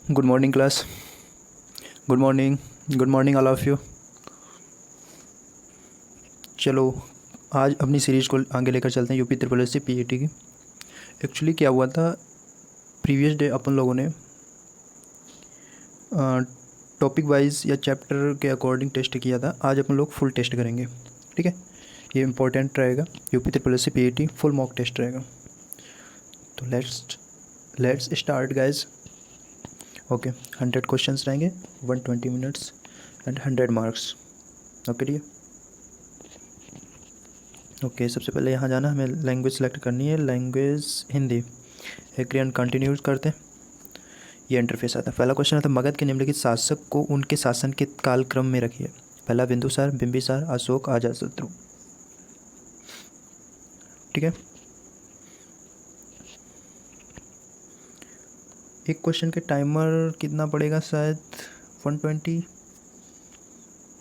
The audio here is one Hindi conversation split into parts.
Good morning class. Good morning. Good morning all of you. चलो आज अपनी सीरीज़ को आगे लेकर चलते हैं, UP triple S C PAT की। एक्चुअली क्या हुआ था, प्रीवियस डे अपन लोगों ने टॉपिक वाइज या चैप्टर के अकॉर्डिंग टेस्ट किया था। आज अपन लोग फुल टेस्ट करेंगे, ठीक है। ये इंपॉर्टेंट रहेगा, UP triple S C PAT full mock test रहेगा। तो let's start guys. Okay, 100 questions रहेंगे, 120 minutes and 100 marks. Okay dear. Okay सबसे पहले यहाँ जाना, हमें लैंग्वेज सेलेक्ट करनी है, language Hindi. Agree and continue करते हैं। ये इंटरफेस आता है। पहला क्वेश्चन आता है, मगध के निम्नलिखित शासक को उनके शासन के कालक्रम में रखिए। पहला बिंदुसार, बिंबिसार, अशोक, अजातशत्रु। ठीक है। एक क्वेश्चन के टाइमर कितना पड़ेगा, शायद 120,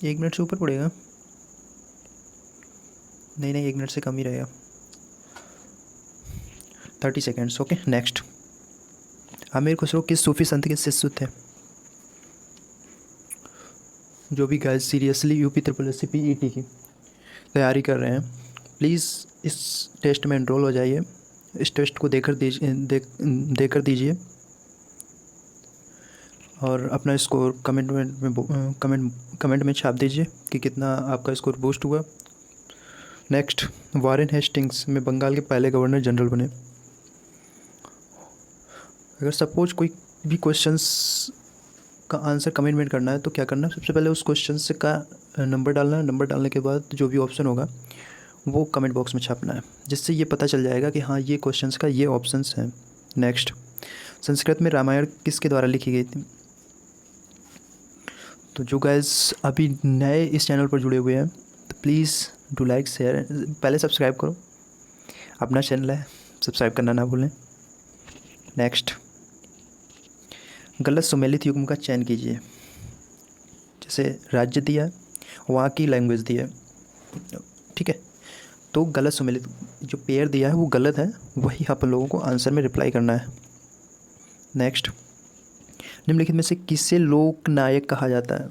1 मिनट से ऊपर पड़ेगा। नहीं 1 मिनट से कम ही रहेगा, 30 seconds. Okay next. Amir Khusro किस सूफी संत के शिष्य थे? जो भी guys seriously UP triple S C PET की तैयारी कर रहे हैं, प्लीज़ इस टेस्ट में एनरोल हो जाइए। इस टेस्ट को देकर दीजिए और अपना स्कोर कमेंट में छाप दीजिए कि कितना आपका स्कोर बूस्ट हुआ। नेक्स्ट, वारेन हेस्टिंग्स में बंगाल के पहले गवर्नर जनरल बने। अगर सपोज कोई भी क्वेश्चंस का आंसर कमेंट करना है तो क्या करना है, सबसे पहले उस क्वेश्चन से का नंबर डालना है। नंबर डालने के बाद जो भी ऑप्शन होगा वो कमेंट बॉक्स में छापना है, जिससे ये पता चल जाएगा कि हाँ ये क्वेश्चंस का ये ऑप्शंस हैं। नेक्स्ट, संस्कृत में रामायण किसके द्वारा लिखी गई थी? तो जो गाइस अभी नए इस चैनल पर जुड़े हुए हैं तो प्लीज़ डू लाइक शेयर, पहले सब्सक्राइब करो, अपना चैनल है, सब्सक्राइब करना ना भूलें। नेक्स्ट, गलत सुमेलित युग्म का चयन कीजिए। जैसे राज्य दिया है, वहाँ की लैंग्वेज दिया है, ठीक है। तो गलत सुमेलित जो पेयर दिया है वो गलत है, वही आप लोगों को आंसर में रिप्लाई करना है। नेक्स्ट, निम्नलिखित में से किसे लोक नायक कहा जाता है?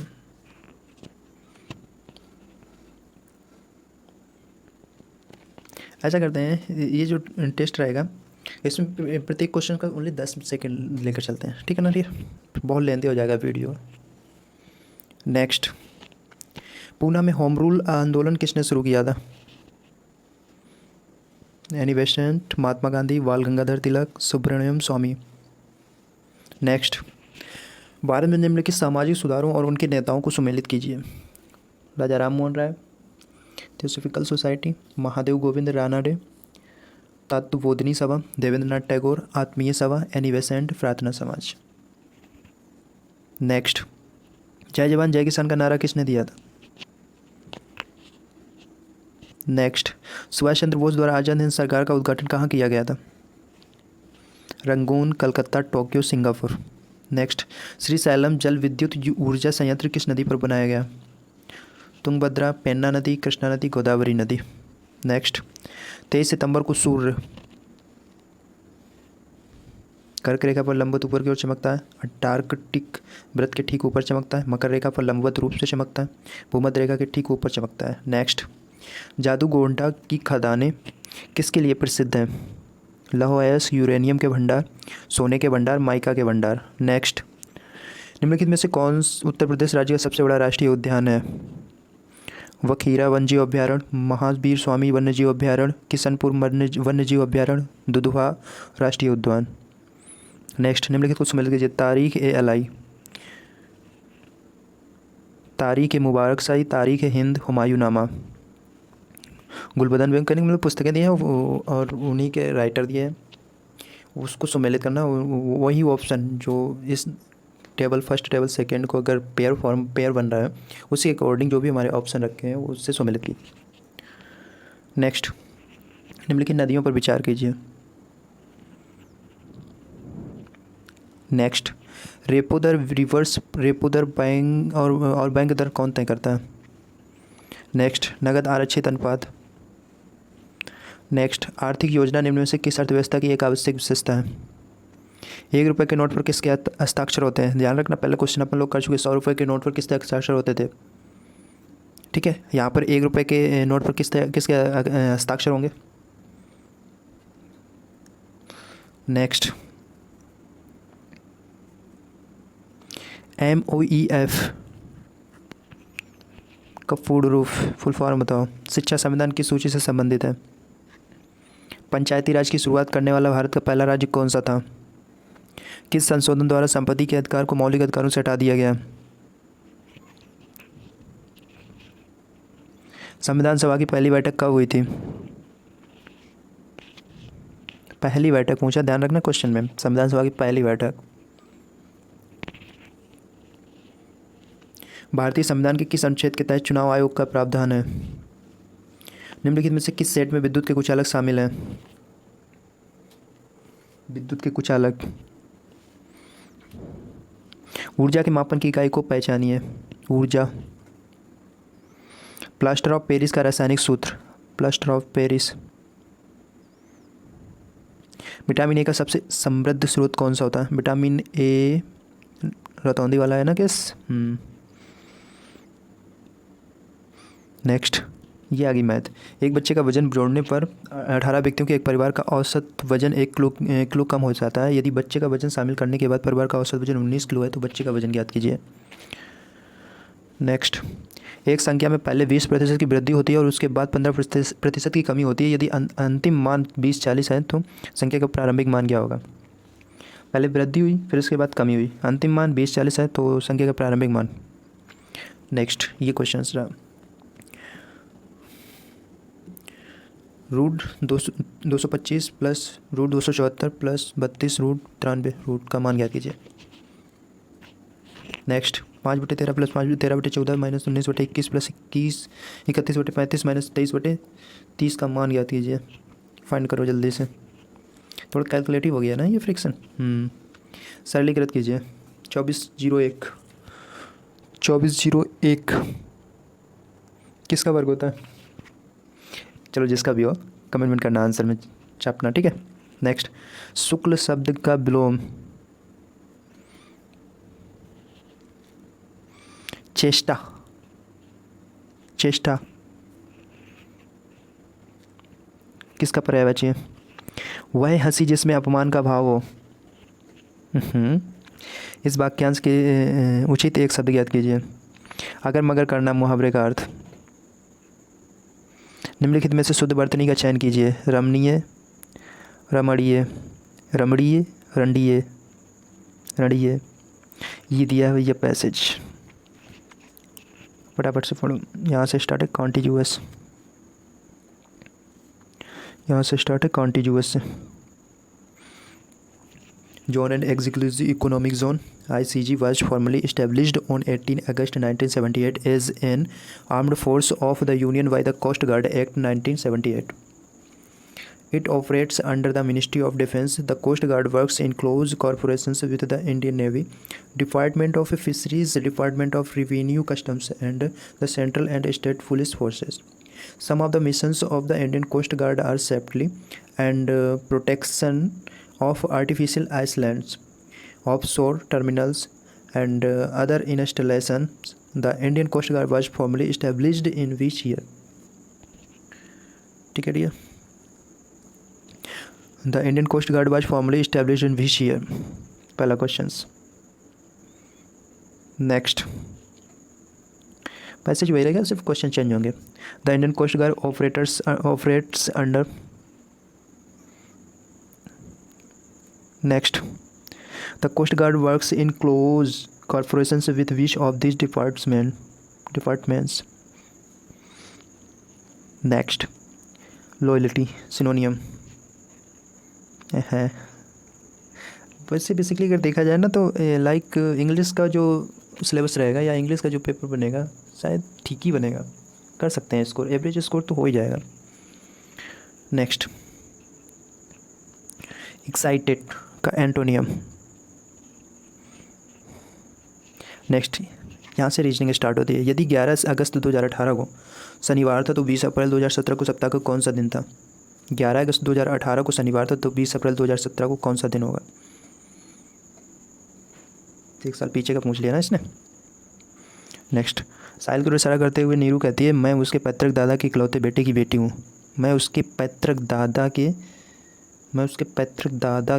ऐसा करते हैं, ये जो टेस्ट रहेगा इसमें प्रत्येक क्वेश्चन का ओनली 10 सेकंड लेकर चलते हैं, ठीक है ना डियर, बहुत लेंथी हो जाएगा वीडियो। नेक्स्ट, पूना में होम रूल आंदोलन किसने शुरू किया था? एनी बेसेंट, महात्मा गांधी, बाल गंगाधर तिलक, सुब्रमण्यम स्वामी। नेक्स्ट, भारत में निम्नलिखित सामाजिक सुधारों और उनके नेताओं को सुमेलित कीजिए। राजा राम मोहन राय, थियोसॉफिकल सोसाइटी, महादेव गोविंद रानाडे, तत्वबोधिनी सभा, देवेंद्रनाथ टैगोर, आत्मीय सभा, एनी बेसेंट, प्रार्थना समाज। नेक्स्ट, जय जवान जय किसान का नारा किसने दिया था? नेक्स्ट, सुभाष चंद्र बोस द्वारा आज़ाद हिंद सरकार का उद्घाटन कहाँ किया गया था? Rangoon, Calcutta, Tokyo, Singapore. Next, Shri slam जल विद्युत ऊर्जा संयंत्र किस नदी पर बनाया गया? तुंगभद्रा, पेन्ना नदी, कृष्णा नदी, गोदावरी नदी। नेक्स्ट, 23 सितंबर को सूर्य कर्क रेखा पर लंबवत ऊपर की ओर चमकता है, अंटार्कटिक व्रत के ठीक ऊपर चमकता है, मकर रेखा पर लंबवत रूप से चमकता है, भूमध्य रेखा के ठीक ऊपर चमकता है। नेक्स्ट, जादूगोंडा की खदानें किसके लिए प्रसिद्ध हैं? लौह अयस्क, यूरेनियम के भंडार, सोने के भंडार, माइका के भंडार। नेक्स्ट, निम्नलिखित में से कौन उत्तर प्रदेश राज्य का सबसे बड़ा राष्ट्रीय उद्यान है? वखीरा वन्यजीव अभ्यारण्य, महावीर स्वामी वन्यजीव अभ्यारण्य, किशनपुर वन्यजीव अभ्यारण्य, दुधवा राष्ट्रीय उद्यान। नेक्स्ट, निम्नलिखित को सम्मिलित कीजिए। तारीख-ए-अलाई, तारीख-ए-मुबारक शाही, तारीख-ए-हिंद, हुमायूंनामा। गुलबदन वेंकट मतलब पुस्तकें दी हैं और उन्हीं के राइटर दिए हैं, उसको सम्मिलित करना। वही ऑप्शन जो इस टेबल फर्स्ट टेबल सेकंड को अगर पेयर बन रहा है उसी अकॉर्डिंग जो भी हमारे ऑप्शन रखे हैं उससे सम्मिलित कीजिए। नेक्स्ट, निम्नलिखित नदियों पर विचार कीजिए। नेक्स्ट, रेपो दर, रिवर्स रेपो दर, बैंक और बैंक दर कौन तय करता है? नेक्स्ट, नगद आरक्षित अनुपात। नेक्स्ट, आर्थिक योजना निम्न में से किस अर्थव्यवस्था की एक आवश्यक विशेषता है? 1 रुपये के नोट पर किसके हस्ताक्षर होते हैं? ध्यान रखना, पहले क्वेश्चन अपन लोग कर चुके। 100 रुपये के नोट पर किसके हस्ताक्षर होते थे? ठीक है, यहाँ पर 1 रुपये के नोट पर किसके हस्ताक्षर होंगे? नेक्स्ट, MOEF का फुल फॉर्म बताओ। शिक्षा संविधान की सूची से संबंधित है। पंचायती राज की शुरुआत करने वाला भारत का पहला राज्य कौन सा था? किस संशोधन द्वारा संपत्ति के अधिकार को मौलिक अधिकारों से हटा दिया गया? संविधान सभा की पहली बैठक कब हुई थी? पहली बैठक पूछा, ध्यान रखना क्वेश्चन में, संविधान सभा की पहली बैठक। भारतीय संविधान के किस अनुच्छेद के तहत चुनाव आयोग का प्रावधान है? निम्नलिखित में से किस सेट में विद्युत के कुचालक शामिल हैं? विद्युत के कुचालक। ऊर्जा के मापन की इकाई को पहचानिए। ऊर्जा। प्लास्टर ऑफ पेरिस का रासायनिक सूत्र। Plaster of Paris. Vitamin A का सबसे समृद्ध स्रोत कौन सा होता है? विटामिन ए रतौंधी वाला है ना केस। नेक्स्ट, ये आ गई मैथ। एक बच्चे का वजन जोड़ने पर 18 व्यक्तियों के एक परिवार का औसत वजन 1 किलो कम हो जाता है। यदि बच्चे का वजन शामिल करने के बाद परिवार का औसत वजन 19 किलो है तो बच्चे का वजन ज्ञात कीजिए। नेक्स्ट, एक संख्या में पहले 20% की वृद्धि होती है और उसके बाद 15% की कमी होती है। यदि अंतिम मान 20-40 है तो संख्या का प्रारंभिक मान क्या होगा? पहले वृद्धि हुई, फिर उसके बाद कमी हुई, अंतिम मान 20-40 है तो संख्या का प्रारंभिक मान। नेक्स्ट, ये क्वेश्चन रहा। Root 225 plus root 274 plus 32 root 93 root का मान ज्ञात कीजिए। Next, 5/13 plus 5/13/14 minus 19/21 plus 21 31/35 minus 23/30 का मान ज्ञात कीजिए। फाइंड करो जल्दी से। थोड़ा कैलकुलेटिव हो गया ना ये फ्रिक्शन। सरलीकृत कीजिए। 2401 किसका वर्ग होता है? चलो जिसका भी हो कमेंट करना आंसर में छापना, ठीक है। नेक्स्ट, शुक्ल शब्द का विलोम। चेष्टा। चेष्टा किसका पर्यायवाची है? वह हंसी जिसमें अपमान का भाव हो। इस वाक्यांश के उचित एक शब्द ज्ञात कीजिए। अगर मगर करना मुहावरे का अर्थ। निम्नलिखित में से शुद्ध वर्तनी का चयन कीजिए। रमणीय, रमणीय, रमणीय, रंडीय, रणीय। ये दिया है ये पैसेज, फटाफट से पढ़ो। यहाँ से स्टार्ट है कॉन्टिग्यूअस, यहाँ से स्टार्ट है कॉन्टिग्यूअस से। John and Exclusive Economic Zone (ICZ) was formally established on 18 August 1978 as an armed force of the Union by the Coast Guard Act 1978. It operates under the Ministry of Defence. The Coast Guard works in close cooperation with the Indian Navy, Department of Fisheries, Department of Revenue, Customs, and the Central and State Police Forces. Some of the missions of the Indian Coast Guard are safety and protection of artificial islands, offshore terminals, and other installations. The Indian Coast Guard was formally established in which year? ठीक है dear, The Indian Coast Guard was formally established in which year? पहला क्वेश्चंस। नेक्स्ट, पैसेज वही रहेगा, सिर्फ क्वेश्चन चेंज होंगे। The Indian coast guard operates under. Next, the coast guard works in close corporations with which of this departments? Next, loyalty synonym है। वैसे बेसिकली अगर देखा जाए ना तो लाइक इंग्लिश का जो सिलेबस रहेगा या इंग्लिश का जो पेपर बनेगा शायद ठीक ही बनेगा, कर सकते हैं स्कोर, एवरेज स्कोर तो हो ही जाएगा। नेक्स्ट, एक्साइटेड का एंटोनियम। नेक्स्ट, यहाँ से रीजनिंग स्टार्ट होती है। यदि 11 अगस्त 2018 को शनिवार था तो 20 अप्रैल 2017 को सप्ताह का कौन सा दिन था? 11 अगस्त 2018 को शनिवार था तो 20 अप्रैल 2017 को कौन सा दिन होगा? 1 साल पीछे का पूछ लिया ना इसने। नेक्स्ट, साहिल को इशारा करते हुए नीरू कहती है, मैं उसके पैतृक दादा के इकलौते बेटे की बेटी हूँ। मैं उसके पैतृक दादा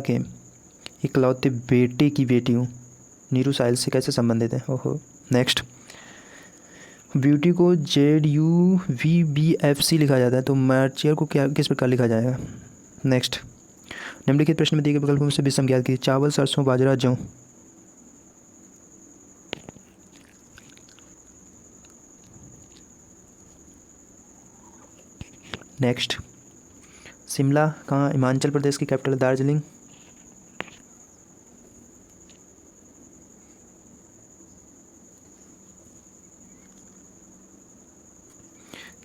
के इकलौते बेटे की बेटी हूँ। नीरू साहिल से कैसे संबंधित है? ओहो। नेक्स्ट, ब्यूटी को ZUVBFC लिखा जाता है, तो मार्चियर को क्या किस प्रकार लिखा जाएगा? नेक्स्ट, निम्नलिखित प्रश्न में दिए गए विकल्पों में से विषम ज्ञात कीजिए। चावल, सरसों, बाजरा, जौ। नेक्स्ट, शिमला कहाँ हिमाचल प्रदेश की कैपिटल? दार्जिलिंग।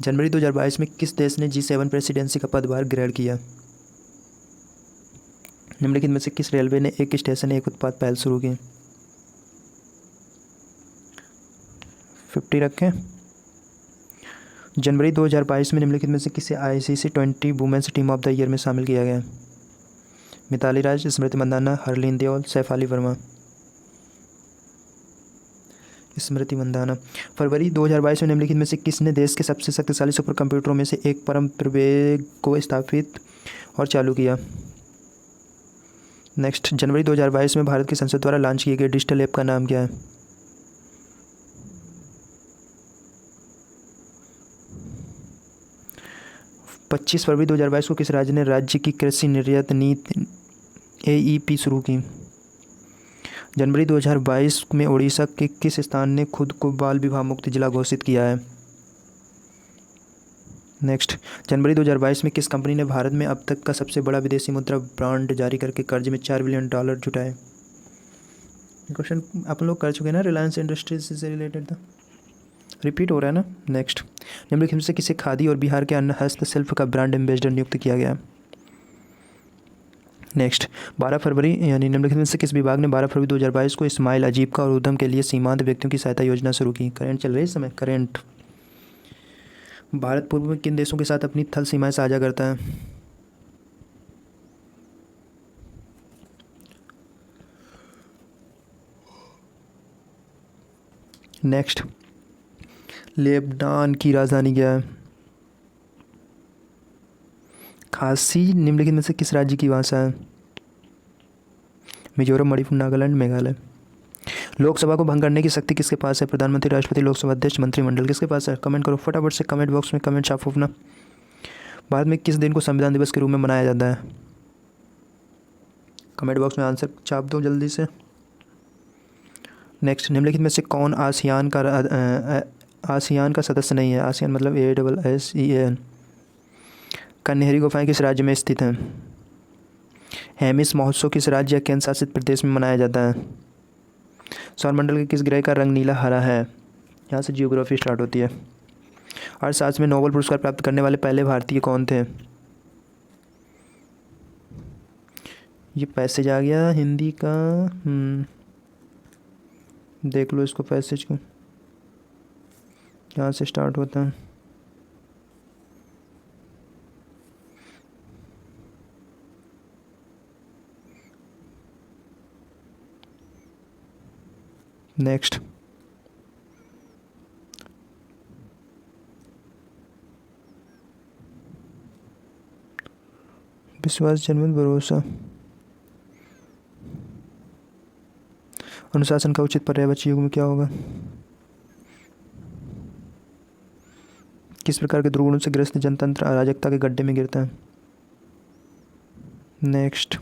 जनवरी 2022 में किस देश ने G7 प्रेसिडेंसी का पदभार ग्रहण किया? निम्नलिखित में से किस रेलवे ने एक स्टेशन एक उत्पाद पहल शुरू की? 50 रखें। जनवरी 2022 में निम्नलिखित में से किसे ICC 20 women's team of the year में शामिल किया गया? मिताली राज, स्मृति मंदाना, हरलीन देओल, सैफ अली वर्मा। स्मृति मंदाना। फरवरी 2022 में निम्नलिखित में से किसने देश के सबसे शक्तिशाली सुपर कंप्यूटरों में से एक परम प्रवेग को स्थापित और चालू किया? नेक्स्ट, जनवरी 2022 में भारत की संसद द्वारा लॉन्च किए गए डिजिटल ऐप का नाम क्या है? पच्चीस फरवरी 2022 को किस राज्य ने राज्य की कृषि निर्यात नीति AEP शुरू की? जनवरी 2022 में उड़ीसा के किस स्थान ने खुद को बाल विवाह मुक्त जिला घोषित किया है? नेक्स्ट, जनवरी 2022 में किस कंपनी ने भारत में अब तक का सबसे बड़ा विदेशी मुद्रा बांड जारी करके कर्ज में $4 बिलियन जुटाए? क्वेश्चन अपन लोग कर चुके हैं ना, रिलायंस इंडस्ट्रीज से रिलेटेड था, रिपीट हो रहा है ना। नेक्स्ट, निम्नलिखित में से किसे खादी और बिहार के अन्न हस्तशिल्प का ब्रांड एम्बेसडर नियुक्त किया गया? नेक्स्ट, 12 फरवरी यानी निम्नलिखित में से किस विभाग ने 12 फरवरी 2022 को इस्माइल आजीविका और उद्यम के लिए सीमांत व्यक्तियों की सहायता योजना शुरू की? करेंट चल रही है इस समय, करेंट। भारत पूर्व में किन देशों के साथ अपनी थल सीमाएं साझा करता है? नेक्स्ट, लेबनान की राजधानी क्या है? खासी निम्नलिखित में से किस राज्य की भाषा है? मिजोरम, मणिपुर, नागालैंड, मेघालय। लोकसभा को भंग करने की शक्ति किसके पास है? प्रधानमंत्री, राष्ट्रपति, लोकसभा अध्यक्ष, मंत्रिमंडल, किसके पास है? कमेंट करो फटाफट से, कमेंट बॉक्स में कमेंट छापो अपना। भारत में किस दिन को संविधान दिवस के रूप में मनाया जाता है? कमेंट बॉक्स में आंसर छाप दो जल्दी से। नेक्स्ट, निम्नलिखित में से कौन आसियान का सदस्य नहीं है? आसियान मतलब ASSEAN। कन्हेरी गुफाएं किस राज्य में स्थित हैं? हेमिस महोत्सव किस राज्य या केंद्र शासित प्रदेश में मनाया जाता है? सौरमंडल के किस ग्रह का रंग नीला हरा है? यहाँ से जियोग्राफी स्टार्ट होती है। अर्थशास्त्र में नोबेल पुरस्कार प्राप्त करने वाले पहले भारतीय कौन थे? ये पैसेज आ गया हिंदी का, देख लो इसको पैसेज को, यहाँ से स्टार्ट होता है। नेक्स्ट, विश्वास, जनमत, भरोसा। अनुशासन का उचित पर्यायवाची युग में क्या होगा? किस प्रकार के दुर्गुणों से ग्रस्त जनतंत्र अराजकता के गड्ढे में गिरता है? नेक्स्ट,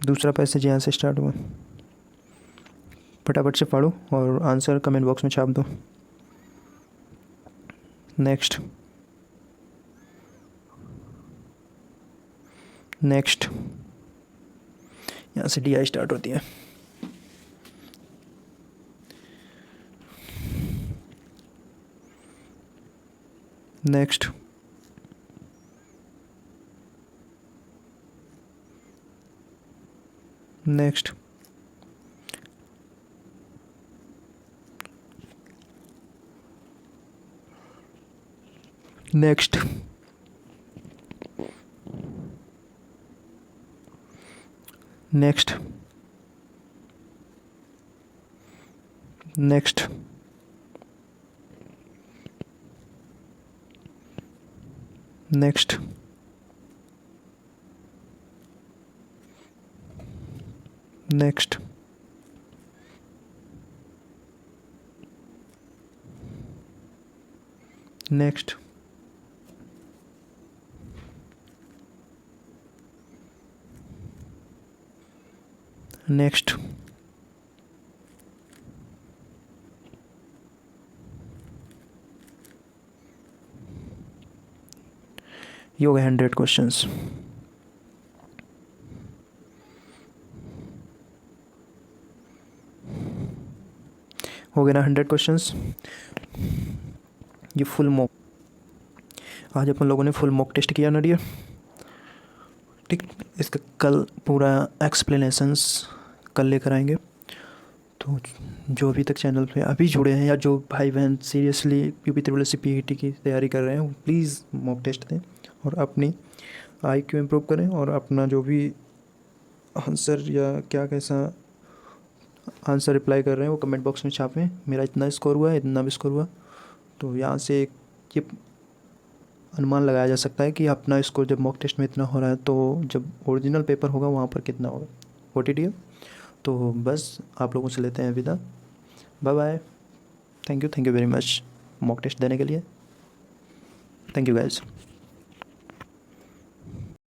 दूसरा पैसेज यहाँ से स्टार्ट हुआ। फटाफट से पढ़ो और आंसर कमेंट बॉक्स में छाप दो। नेक्स्ट, नेक्स्ट, यहाँ से DI स्टार्ट होती है। Next, next, next. Next. Next. Next. Next. Next. Next. ये हो गए 100 क्वेश्चंस। हो गए ना 100 क्वेश्चंस। ये फुल मॉक, आज अपन लोगों ने फुल मॉक टेस्ट किया ना डियर। ठीक, इसका कल पूरा एक्सप्लेनेशंस कल लेकर आएंगे। तो जो अभी तक चैनल पे अभी जुड़े हैं या जो भाई बहन सीरियसली UP PET की तैयारी कर रहे हैं, प्लीज़ मॉक टेस्ट दें और अपनी IQ इम्प्रूव करें, और अपना जो भी आंसर या क्या कैसा आंसर रिप्लाई कर रहे हैं वो कमेंट बॉक्स में छापें। मेरा इतना स्कोर हुआ है, इतना भी स्कोर हुआ, तो यहाँ से ये अनुमान लगाया जा सकता है कि अपना स्कोर जब मॉक टेस्ट में इतना हो रहा है तो जब ओरिजिनल पेपर होगा वहाँ पर कितना होगा। OTT। तो बस आप लोगों से लेते हैं विदा। Bye bye. Thank you very much mock test देने के लिए। Thank you guys.